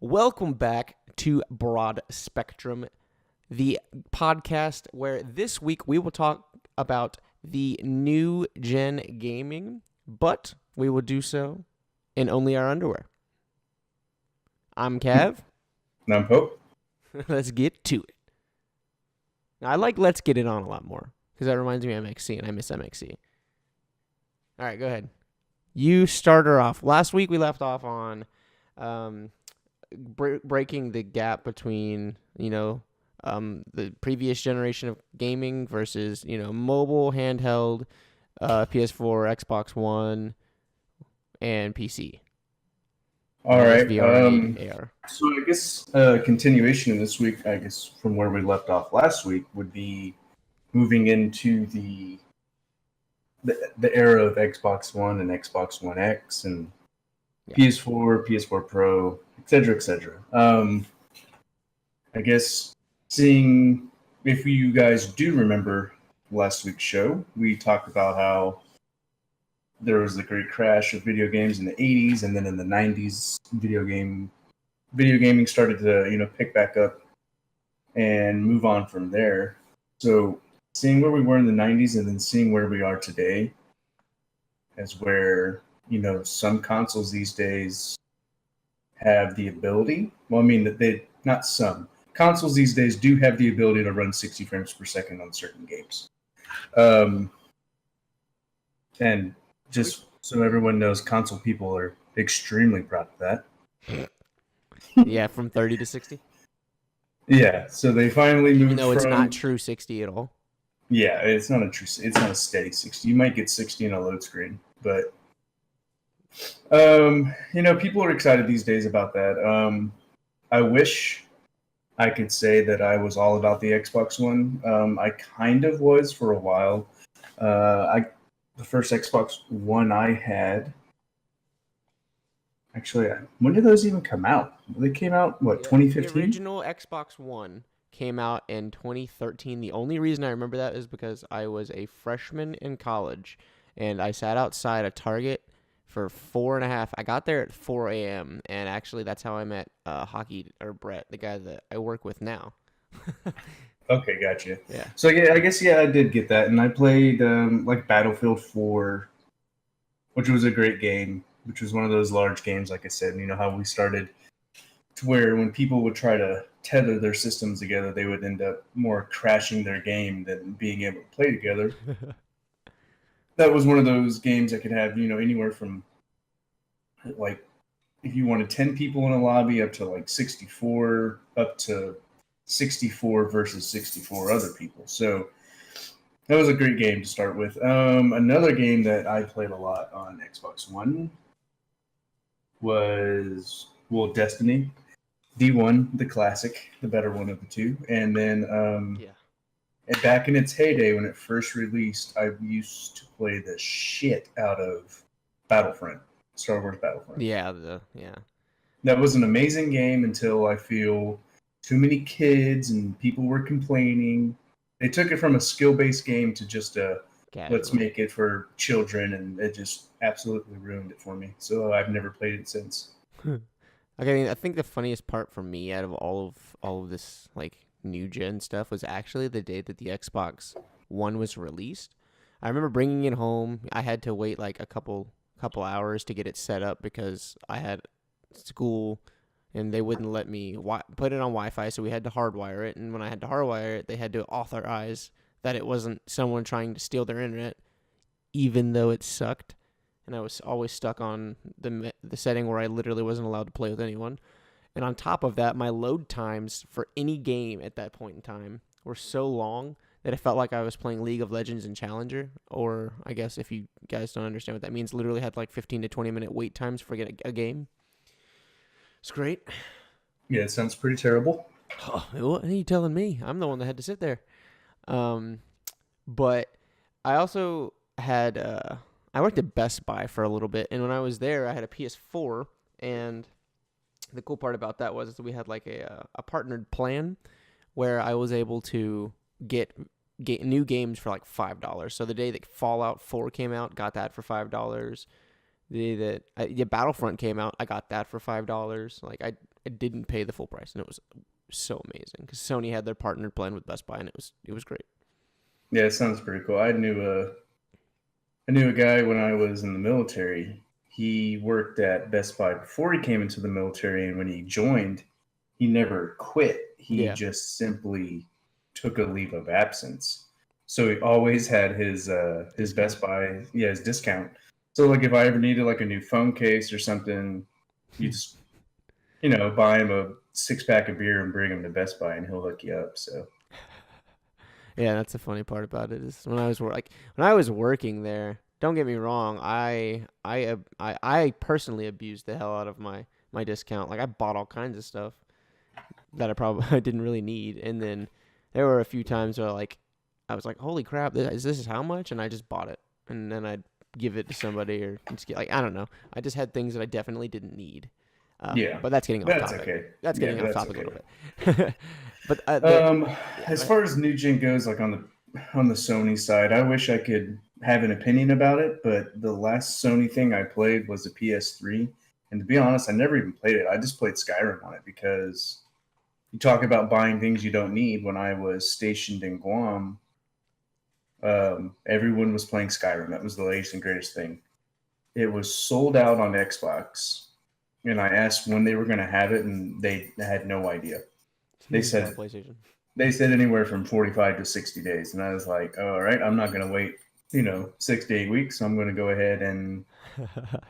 Welcome back to Broad Spectrum, the podcast where this week we will talk about the new gen gaming, but we will do so in only our underwear. I'm Cav. And I'm Pope. Let's get to it. Now, I like Let's Get It On a lot more because that reminds me of MXC, and I miss MXC. All right, go ahead. You start her off. Last week we left off on breaking the gap between, the previous generation of gaming versus, mobile, handheld, PS4, Xbox One, and PC. All right. VR and AR. So I guess continuation this week, I guess, from where we left off last week would be moving into the era of Xbox One and Xbox One X and PS4, PS4 Pro, etc., etc. I guess seeing if you guys do remember last week's show, we talked about how there was the great crash of video games in the 80s, and then in the 90s, video gaming started to pick back up and move on from there. So seeing where we were in the 90s and then seeing where we are today, as where some consoles these days have the ability. Well, I mean, not some consoles these days do have the ability to run 60 frames per second on certain games. And just so everyone knows, console people are extremely proud of that. Yeah, from 30 to 60? Yeah, so they finally moved. Even though it's not true 60 at all. Yeah, it's not a steady 60. You might get 60 in a load screen, but people are excited these days about that. I wish I could say that I was all about the Xbox One. I kind of was for a while. The first Xbox One I had, actually, when did those even come out? They came out, 2015? The original Xbox One came out in 2013. The only reason I remember that is because I was a freshman in college, and I sat outside a Target for 4.5. I got there at 4 a.m., and actually that's how I met Brett, the guy that I work with now. Okay, gotcha. Yeah. So I guess I did get that, and I played Battlefield 4, which was a great game, which was one of those large games, like I said. How we started to where when people would try to tether their systems together, they would end up more crashing their game than being able to play together. That was one of those games that could have anywhere from if you wanted 10 people in a lobby up to 64 up to 64 versus 64 other people. So that was a great game to start with. Another game that I played a lot on Xbox One was Destiny. D1, the classic, the better one of the two. And then back in its heyday when it first released, I used to play the shit out of Battlefront, Star Wars Battlefront. Yeah. That was an amazing game until I feel too many kids and people were complaining. They took it from a skill-based game to just let's make it for children, and it just absolutely ruined it for me. So I've never played it since. Okay, I think the funniest part for me out of all of this new gen stuff was actually the day that the Xbox One was released. I remember bringing it home. I had to wait a couple hours to get it set up because I had school and they wouldn't let me put it on Wi-Fi, so we had to hardwire it. And when I had to hardwire it, they had to authorize that it wasn't someone trying to steal their internet, even though it sucked. And I was always stuck on the setting where I literally wasn't allowed to play with anyone. And on top of that, my load times for any game at that point in time were so long that it felt like I was playing League of Legends and Challenger. Or I guess if you guys don't understand what that means, literally had 15 to 20 minute wait times for a game. It's great. Yeah, it sounds pretty terrible. Oh, what are you telling me? I'm the one that had to sit there. But I also had I worked at Best Buy for a little bit, and when I was there, I had a PS4, and the cool part about that was we had a partnered plan where I was able to get new games for $5. So the day that Fallout 4 came out, got that for $5. The day that Battlefront came out, I got that for $5. I didn't pay the full price, and it was so amazing because Sony had their partner plan with Best Buy, and it was great. Yeah, it sounds pretty cool. I knew a guy when I was in the military. He worked at Best Buy before he came into the military, and when he joined, he never quit. He Yeah, just simply took a leave of absence. So he always had his discount. Best Buy, yeah, his discount. So like if I ever needed like a new phone case or something, you just buy him a 6 pack of beer and bring him to Best Buy, and he'll hook you up. So Yeah, that's the funny part about it is when I was working there. Don't get me wrong, I personally abused the hell out of my discount. Like I bought all kinds of stuff that I probably I didn't really need, and then there were a few times where like I was like, "Holy crap, this is how much?" And I just bought it, and then I'd give it to somebody or just get like I don't know. I just had things that I definitely didn't need. yeah, But that's getting off that's topic. okay. That's Yeah, getting off that's topic a okay. little bit. But Um, yeah, go as ahead. far as new gen goes, like on the Sony side, I wish I could have an opinion about it, but the last Sony thing I played was a PS3, and to be honest, I never even played it. I just played Skyrim on it because you talk about buying things you don't need. When I was stationed in Guam, everyone was playing Skyrim. That was the latest and greatest thing. It was sold out on Xbox, and I asked when they were going to have it, and they had no idea. They Neither did on said PlayStation. they said anywhere from 45 to 60 days. And I was like, oh, all right, I'm not going to wait, 6 to 8 weeks. So I'm going to go ahead and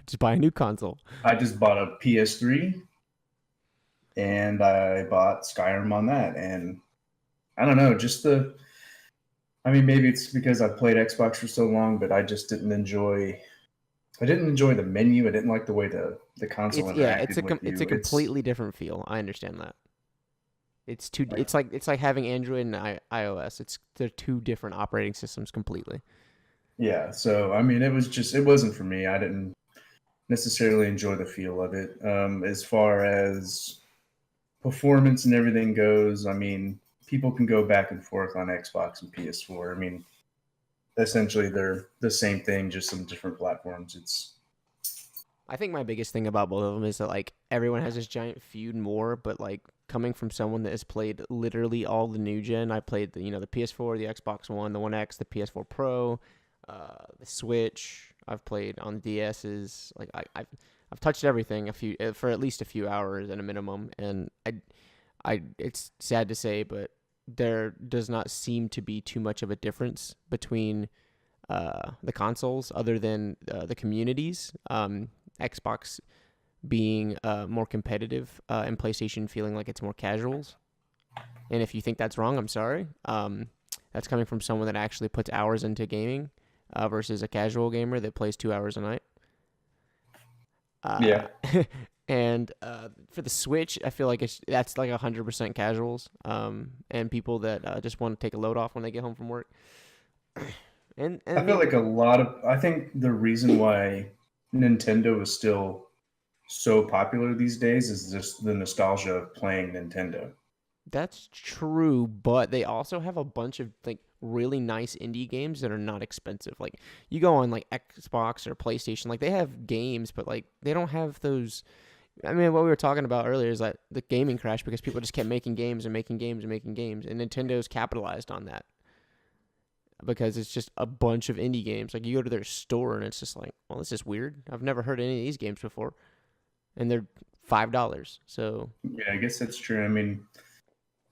Just buy a new console. I just bought a PS3 and I bought Skyrim on that. And I don't know, I mean, maybe it's because I played Xbox for so long, but I just I didn't enjoy the menu. I didn't like the way the console It's yeah, interacted with it's a you. It's, completely different feel. I understand that. It's two. like, It's like having Android and iOS. They're two different operating systems completely. yeah. So, I mean, it wasn't for me. I didn't necessarily enjoy the feel of it. As far as performance and everything goes, I mean, people can go back and forth on Xbox and PS4. I mean, essentially they're the same thing, just some different platforms. It's I think my biggest thing about both of them is that like everyone has this giant feud more, but like coming from someone that has played literally all the new gen, I played the PS4, the Xbox One, the One X, the PS4 Pro, the Switch. I've played on the DS's. Like I've touched everything for at least a few hours at a minimum, and I it's sad to say, but there does not seem to be too much of a difference between the consoles other than the communities. Xbox being more competitive and PlayStation feeling like it's more casuals. And if you think that's wrong, I'm sorry. That's coming from someone that actually puts hours into gaming versus a casual gamer that plays 2 hours a night. yeah, Uh, and for the Switch, I feel like that's like 100% casuals and people that just want to take a load off when they get home from work. And I I feel mean, like I think the reason why Nintendo is still so popular these days is just the nostalgia of playing Nintendo. that's true, but they also have a bunch of like really nice indie games that are not expensive. Like you go on like Xbox or PlayStation, like they have games, but like they don't have those. I mean, what we were talking about earlier is that the gaming crash because people just kept making games and making games and making games, and Nintendo's capitalized on that because it's just a bunch of indie games. Like you go to their store and it's just like, well, this is weird. I've never heard any of these games before, and they're $5. So Yeah, I guess that's true. I mean,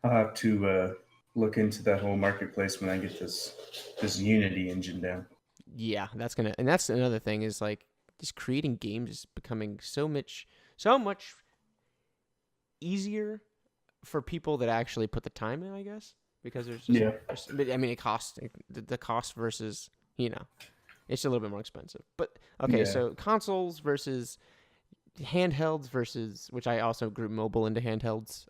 I'll have to look into that whole marketplace when I get this Unity engine down. yeah, that's another thing is like just creating games is becoming so much easier for people that actually put the time in, I guess, because Yeah, I mean, it costs the cost versus it's a little bit more expensive. But okay, yeah, so consoles versus handhelds versus which I also group mobile into handhelds.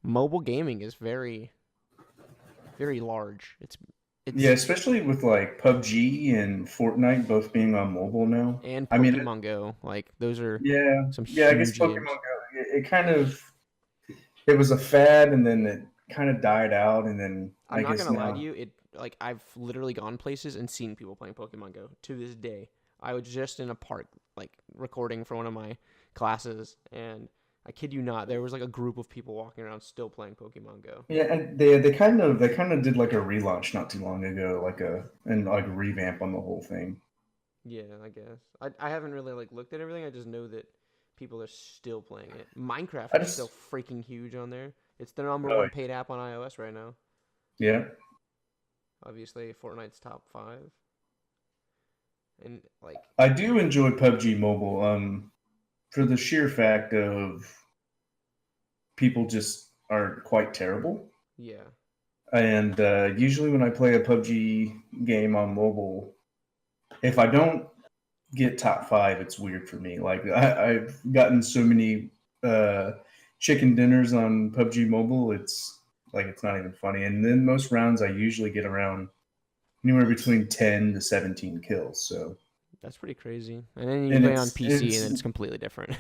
Mobile gaming is very very large. yeah. It's Especially with like PUBG and Fortnite both being on mobile now. and I mean, Pokemon Go, like those are yeah, some yeah. I guess huge Pokemon games. Go. It kind of it was a fad, and then it kind of died out, and then I'm I not guess gonna lie to now. you. It like I've literally gone places and seen people playing Pokemon Go to this day. I was just in a park, like recording for one of my classes, and I kid you not, there was like a group of people walking around still playing Pokemon Go. Yeah, and they kind of did like a relaunch not too long ago, like a revamp on the whole thing. Yeah, I guess. I haven't really like looked at everything. I just know that people are still playing it. Minecraft I is still just freaking huge on there. It's the number oh one paid app on iOS right now. yeah, Obviously, Fortnite's top five, and like, I do enjoy PUBG Mobile. For the sheer fact of people just are quite terrible. yeah, And usually when I play a PUBG game on mobile, if I don't get top five, it's weird for me. Like I've gotten so many uh, chicken dinners on PUBG Mobile, it's not even funny. And then most rounds, I usually get around anywhere between 10 to 17 kills. So, that's pretty crazy. And then you and play on it's PC, and it's then it's completely different.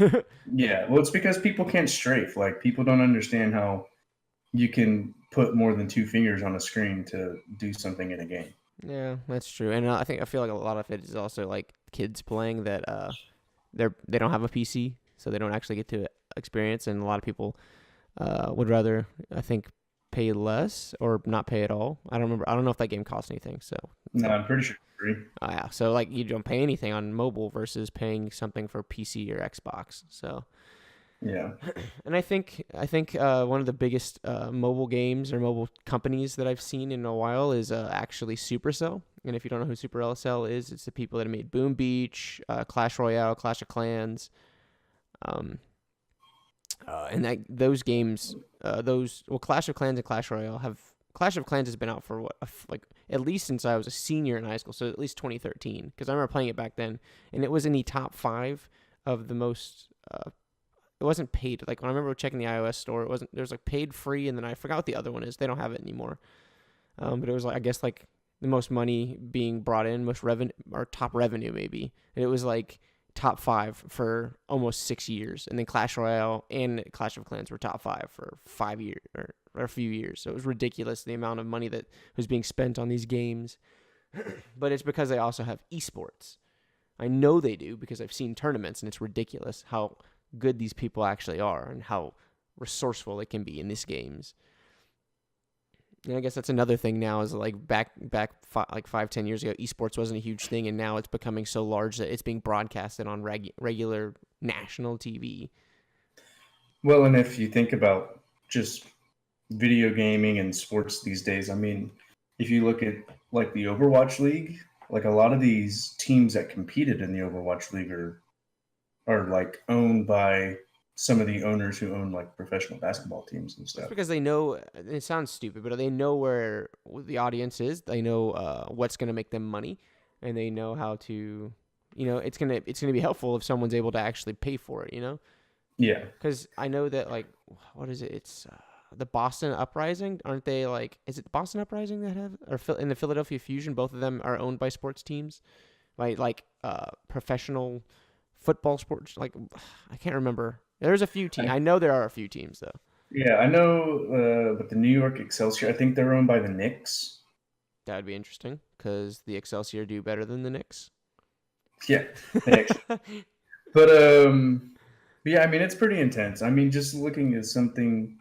yeah, well, it's because people can't strafe. Like people don't understand how you can put more than two fingers on a screen to do something in a game. Yeah, that's true. And I feel like a lot of it is also like kids playing that they don't have a PC, so they don't actually get to experience. And a lot of people would rather, I think, pay less or not pay at all. I don't remember. I don't know if that game costs anything. So it's No, like, I'm pretty sure it's free. yeah. So like you don't pay anything on mobile versus paying something for PC or Xbox. So Yeah. and I think one of the biggest mobile games or mobile companies that I've seen in a while is actually Supercell. And if you don't know who Supercell is, it's the people that made Boom Beach, Clash Royale, Clash of Clans, um, and those games, Clash of Clans and Clash Royale have Clash of Clans has been out for like at least since I was a senior in high school, so at least 2013, because I remember playing it back then, and it was in the top five of the most. It wasn't paid. Like when I remember checking the iOS store, it wasn't. There's like paid, free, and then I forgot what the other one is. They don't have it anymore. But it was like I guess like the most money being brought in, most revenue or top revenue maybe, and it was like top five for almost 6 years, and then Clash Royale and Clash of Clans were top five for 5 years or a few years. So it was ridiculous the amount of money that was being spent on these games. But it's because they also have esports. I know they do because I've seen tournaments, and it's ridiculous how good these people actually are and how resourceful they can be in these games. And I guess that's another thing now is like like 5-10 years ago, esports wasn't a huge thing, and now it's becoming so large that it's being broadcasted on regular national TV. Well, and if you think about just video gaming and sports these days, I mean, if you look at like the Overwatch League, like a lot of these teams that competed in the Overwatch League are like owned by some of the owners who own like professional basketball teams and It's stuff. because they know it sounds stupid, but they know where the audience is. They know what's going to make them money, and they know how to. It's gonna be helpful if someone's able to actually pay for it. Yeah. Because I know that like what is it? It's the Boston Uprising. Aren't they like? Is it the Boston Uprising that have or in the Philadelphia Fusion? Both of them are owned by sports teams, like professional football sports. Like I can't remember. There's a few teams. I, I know there are a few teams though. yeah, I know but the New York Excelsior, I think they're owned by the Knicks. That would be interesting because the Excelsior do better than the Knicks. Yeah, the Knicks. But yeah, I mean it's pretty intense. I mean, just looking at something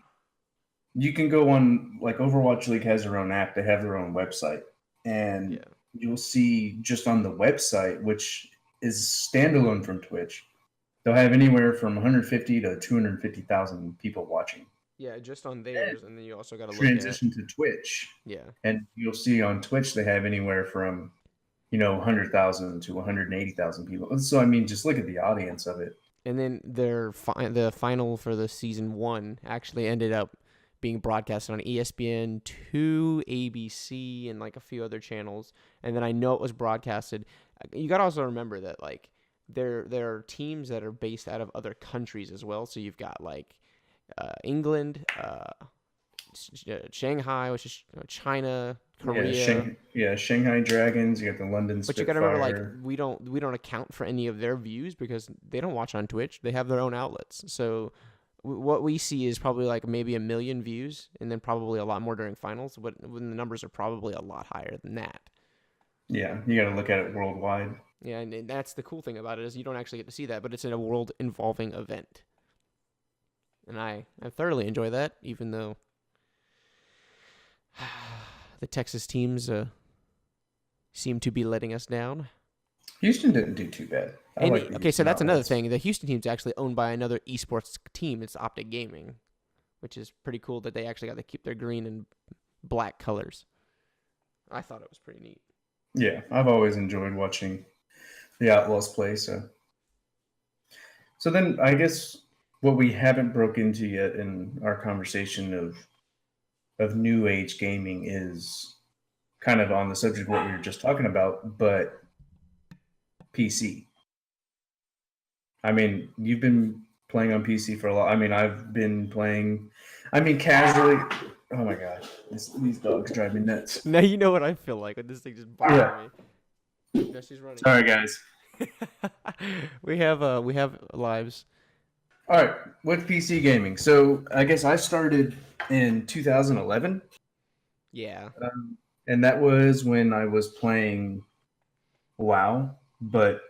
you can go on like Overwatch League has their own app, they have their own website. And Yeah. you'll see just on the website, which is standalone from Twitch, they'll have anywhere from 150 to 250,000 people watching. Yeah, just on Then theirs, and then you also got to look at transition to Twitch, yeah, and you'll see on Twitch they have anywhere from 100,000 to 180,000 people. So I mean, just look at the audience of it. and then the final for the season one actually ended up being broadcasted on ESPN, two, ABC, and like a few other channels. And then I know it was broadcasted. You got to also remember that like there are teams that are based out of other countries as well. So you've got like England, Shanghai, which is China, Korea. Shanghai Dragons. You got the London But you got to remember, like Spitfire. we don't account for any of their views because they don't watch on Twitch. They have their own outlets. So what we see is probably like maybe 1 million views, and then probably a lot more during finals. But when the numbers are probably a lot higher than that. Yeah, you got to look at it worldwide. Yeah, and that's the cool thing about it is you don't actually get to see that, but it's in a world involving event. and I thoroughly enjoy that, even though the Texas teams seem to be letting us down. Houston didn't do too bad. I And like the okay, so Houston that's another Rockets. thing. The Houston team's actually owned by another esports team. It's Optic Gaming, which is pretty cool that they actually got to keep their green and black colors. I thought it was pretty neat. Yeah, I've always enjoyed watching the Outlaws play. So then I guess what we haven't broke into yet in our conversation of new age gaming is kind of on the subject of what we were just talking about, but PC. I mean, you've been playing on PC for a lot. I mean, I've been playing. I mean, casually. Oh my god, these dogs drive me nuts. Now you know what I feel like when this thing just Yeah. bothering me. No, she's running. Sorry, guys. We have lives. All right, with PC gaming. So I guess I started in 2011, Yeah. and that was when I was playing WoW. But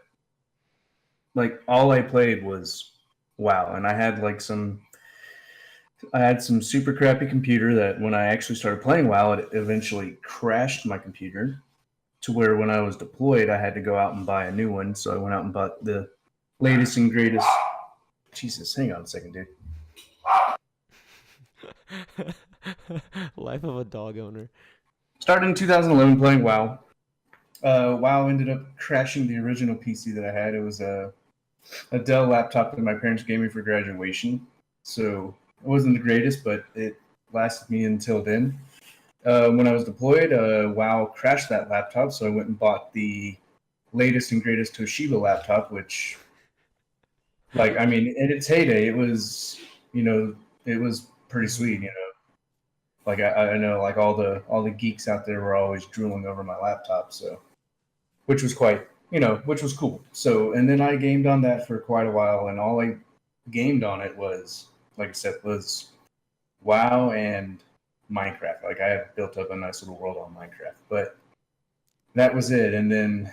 like all I played was WoW, and I had some super crappy computer that when I actually started playing WoW, it eventually crashed my computer to where when I was deployed, I had to go out and buy a new one. So I went out and bought the latest and greatest. Jesus, hang on a second, dude. Life of a dog owner. Started in 2011 playing WoW. WoW ended up crashing the original PC that I had. It was a Dell laptop that my parents gave me for graduation. So it wasn't the greatest, but it lasted me until then. When I was deployed, WoW crashed that laptop, so I went and bought the latest and greatest Toshiba laptop, which, like, I mean, in its heyday, you know, it was pretty sweet. Like I know, like all the geeks out there were always drooling over my laptop, so which was quite, which was cool. So, and then I gamed on that for quite a while, and all I gamed on it was, like I said, was WoW and Minecraft. Like I had built up a nice little world on Minecraft, but that was it. And then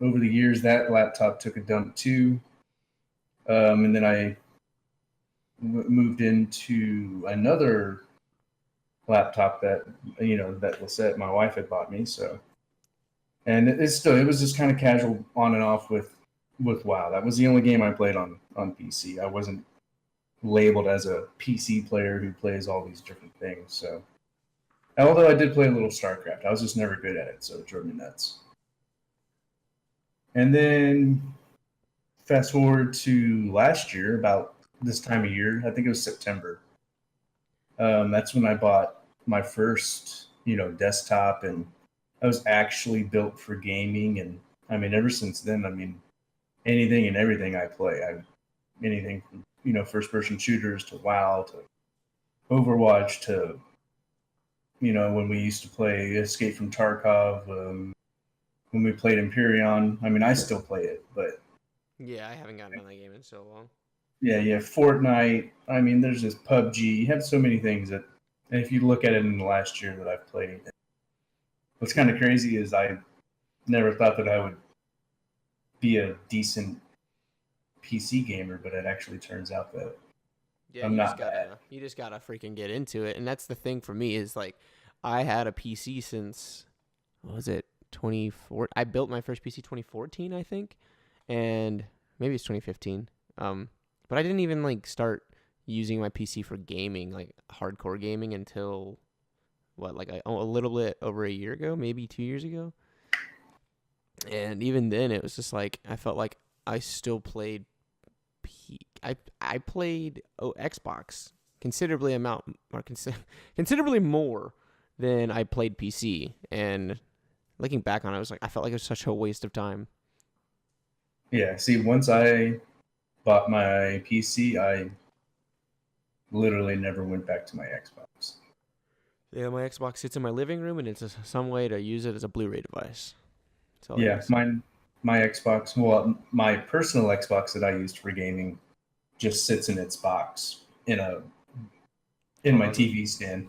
over the years, that laptop took a dump too, and then I moved into another laptop that that Lisette, my wife, had bought me. So, and it was just kind of casual on and off with WoW. That was the only game I played on PC. I wasn't labeled as a PC player who plays all these different things. So, although I did play a little StarCraft, I was just never good at it, so it drove me nuts. And then fast forward to last year, about this time of year, I think it was September. That's when I bought my first, desktop, and I was actually built for gaming. And I mean, ever since then, I mean, anything and everything I play, anything from first-person shooters to WoW to Overwatch to when we used to play Escape from Tarkov, when we played Imperion. I mean, I still play it, but Yeah, I haven't gotten on that game in so long. yeah, Fortnite. I mean, there's this PUBG. You have so many things that, and if you look at it in the last year that I've played, what's kind of crazy is I never thought that I would be a decent PC gamer, but it actually turns out that Yeah, I'm not bad. you just gotta freaking get into it, and that's the thing for me is like, I had a PC since what was it 24? I built my first PC 2014, I think, and maybe it's 2015. But I didn't even like start using my PC for gaming, like hardcore gaming, until what, like a little bit over a year ago, maybe 2 years ago. And even then, it was just like I felt like I still played I played Xbox considerably amount or considerably more than I played PC. And looking back on it, I was like I felt like it was such a waste of time. Yeah, see, once I bought my PC, I literally never went back to my Xbox. Yeah, my Xbox sits in my living room, and it's some way to use it as a Blu-ray device. That's all it Yeah, is. my Xbox, well, my personal Xbox that I used for gaming just sits in its box in my On TV stand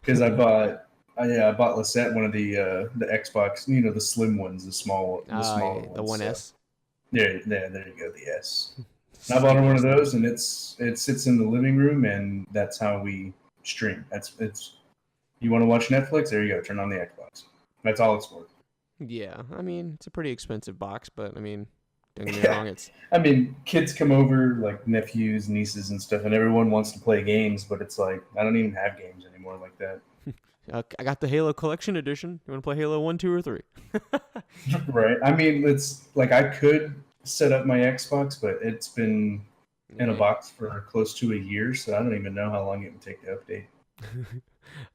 because I bought Lisette one of the Xbox, the slim ones, the smaller yeah, the ones. One So S. there you go, the S. And I bought her one of Sleepless those, nights. and it sits in the living room, and that's how we stream. It's you want to watch Netflix? There you go. Turn on the Xbox. That's all it's for. Yeah, I mean, it's a pretty expensive box, but I mean, don't get me Yeah. wrong, it's I mean, kids come over, like nephews, nieces, and stuff, and everyone wants to play games, but it's like, I don't even have games anymore like that. I got the Halo Collection Edition. You want to play Halo 1, 2, or 3? Right. I mean, it's like I could set up my Xbox, but it's been in a Yeah. box for close to a year, so I don't even know how long it would take to update.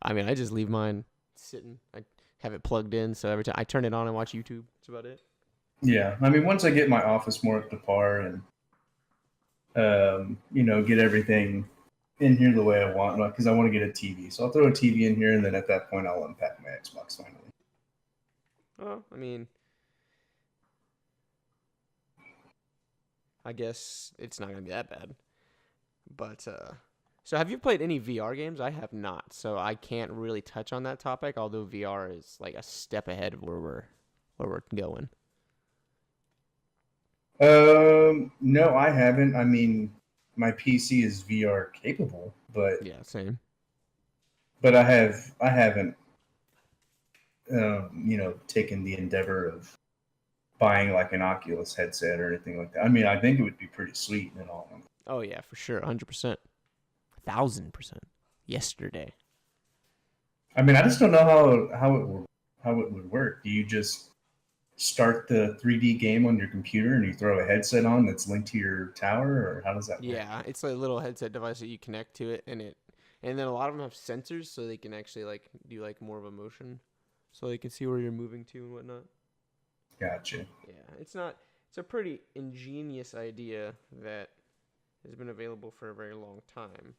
I mean, I just leave mine sitting. I have it plugged in, so every time I turn it on and watch YouTube, that's about it. Yeah. I mean, once I get my office more up to par and, get everything in here the way I want, because I want to get a TV. So I'll throw a TV in here, and then at that point, I'll unpack my Xbox finally. Well, I mean, I guess it's not gonna be that bad. But so have you played any VR games? I have not, so I can't really touch on that topic. Although VR is like a step ahead of where we're going. No, I haven't. I mean, my PC is VR capable, but Yeah, same. I haven't, taken the endeavor of buying like an Oculus headset or anything like that. I mean, I think it would be pretty sweet and all. Oh yeah, for sure, 100%, 1,000%. Yesterday. I mean, I just don't know how it would work. Do you just start the 3D game on your computer and you throw a headset on that's linked to your tower, or how does that work? Yeah, it's a little headset device that you connect to it, and then a lot of them have sensors, so they can actually like do like more of a motion, so they can see where you're moving to and whatnot. Gotcha. Yeah, it's not. It's a pretty ingenious idea that has been available for a very long time.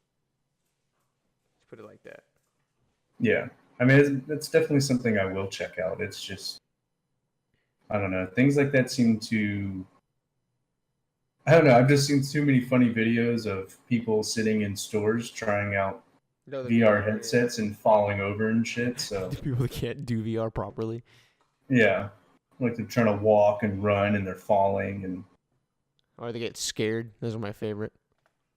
Let's put it like that. Yeah. I mean, it's definitely something I will check out. It's just, I don't know. Things like that seem to, I don't know. I've just seen too many funny videos of people sitting in stores trying out No, the VR VR, yeah. headsets and falling over and shit. The So, people that can't do VR properly. yeah. Like they're trying to walk and run and they're falling. And Or they get scared. Those are my favorite.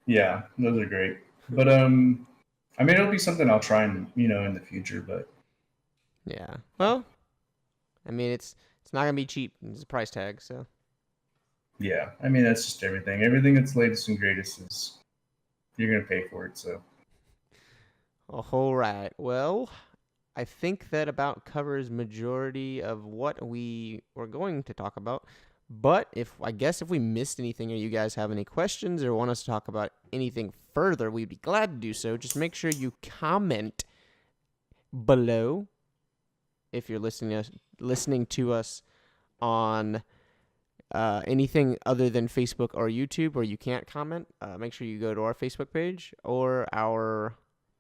yeah, those are great. But, I mean, it'll be something I'll try and, in the future. But Yeah. Well, I mean, it's not gonna be cheap. It's a price tag, so. yeah, I mean, that's just everything. Everything that's latest and greatest is, you're going to pay for it. So, All right. Well, I think that about covers majority of what we were going to talk about. But if we missed anything or you guys have any questions or want us to talk about anything further, we'd be glad to do so. Just make sure you comment below if you're listening to us on anything other than Facebook or YouTube, or you can't comment. Make sure you go to our Facebook page or our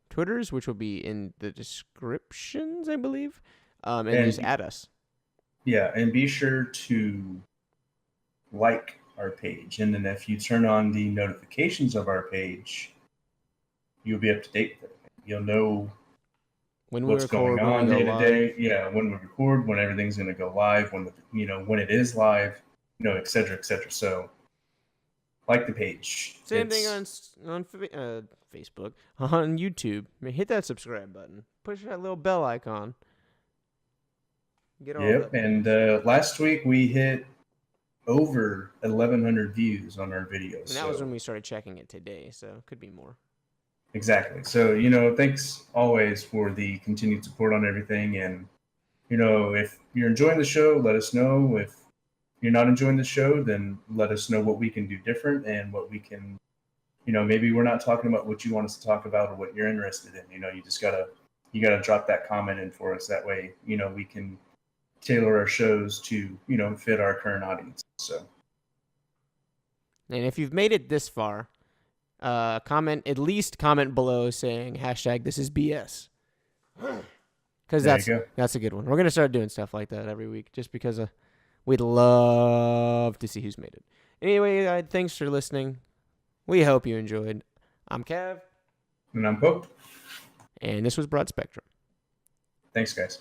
Twitters, which will be in the descriptions, I believe, and just and add us. yeah, and be sure to like our page. And then if you turn on the notifications of our page, you'll be up to date with it. You'll know When we what's going record, when we on go day to day. live. Yeah, when we record, when everything's going to go live, when it is live, et cetera, et cetera. So like the page. Same thing on Facebook, on YouTube. I mean, hit that subscribe button. Push that little bell icon. Get all the Yep. And updates. last week we hit over 1,100 views on our videos. And that was So when we started checking it today, so it could be more. exactly. So thanks always for the continued support on everything. And if you're enjoying the show, let us know. If you're not enjoying the show, then let us know what we can do different and what we can, maybe we're not talking about what you want us to talk about or what you're interested in. You gotta drop that comment in for us. That way, we can tailor our shows to, fit our current audience. So And if you've made it this far, at least comment below saying hashtag this is BS. Because there you go. that's a good one. We're going to start doing stuff like that every week just because we'd love to see who's made it. Anyway, thanks for listening. We hope you enjoyed. I'm Cav. And I'm Pope. And this was Broad Spectrum. Thanks, guys.